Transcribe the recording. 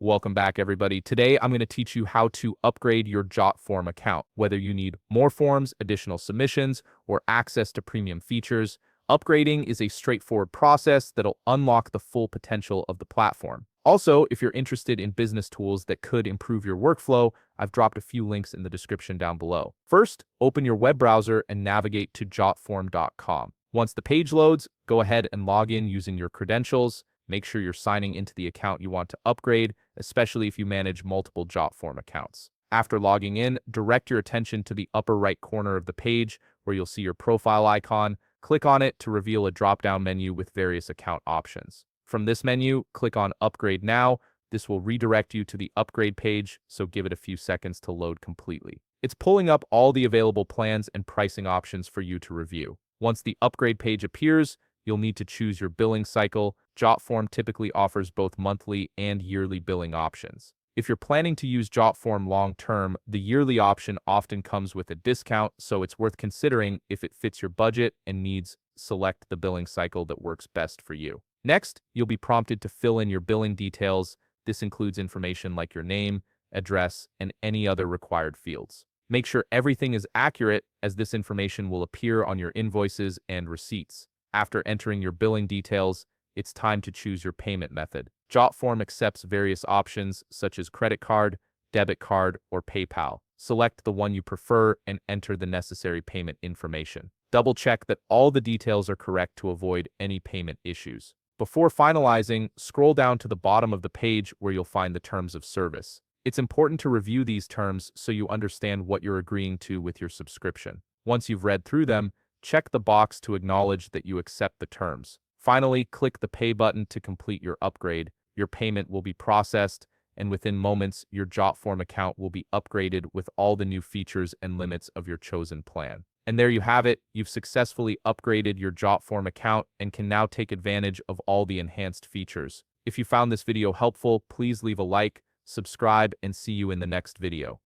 Welcome back, everybody. Today, I'm going to teach you how to upgrade your Jotform account. Whether you need more forms, additional submissions, or access to premium features, upgrading is a straightforward process that'll unlock the full potential of the platform. Also, if you're interested in business tools that could improve your workflow, I've dropped a few links in the description down below. First, open your web browser and navigate to jotform.com. Once the page loads, go ahead and log in using your credentials. Make sure you're signing into the account you want to upgrade, especially if you manage multiple Jotform accounts. After logging in, direct your attention to the upper right corner of the page where you'll see your profile icon. Click on it to reveal a drop-down menu with various account options. From this menu, click on Upgrade Now. This will redirect you to the upgrade page, so give it a few seconds to load completely. It's pulling up all the available plans and pricing options for you to review. Once the upgrade page appears, you'll need to choose your billing cycle. Jotform typically offers both monthly and yearly billing options. If you're planning to use Jotform long-term, the yearly option often comes with a discount, so it's worth considering if it fits your budget and needs. Select the billing cycle that works best for you. Next, you'll be prompted to fill in your billing details. This includes information like your name, address, and any other required fields. Make sure everything is accurate, as this information will appear on your invoices and receipts. After entering your billing details, it's time to choose your payment method. Jotform accepts various options such as credit card, debit card, or PayPal. Select the one you prefer and enter the necessary payment information. Double-check that all the details are correct to avoid any payment issues. Before finalizing, scroll down to the bottom of the page where you'll find the terms of service. It's important to review these terms so you understand what you're agreeing to with your subscription. Once you've read through them, check the box to acknowledge that you accept the terms. Finally, click the Pay button to complete your upgrade. Your payment will be processed, and within moments, your Jotform account will be upgraded with all the new features and limits of your chosen plan. And there you have it. You've successfully upgraded your Jotform account and can now take advantage of all the enhanced features. If you found this video helpful, please leave a like, subscribe, and see you in the next video.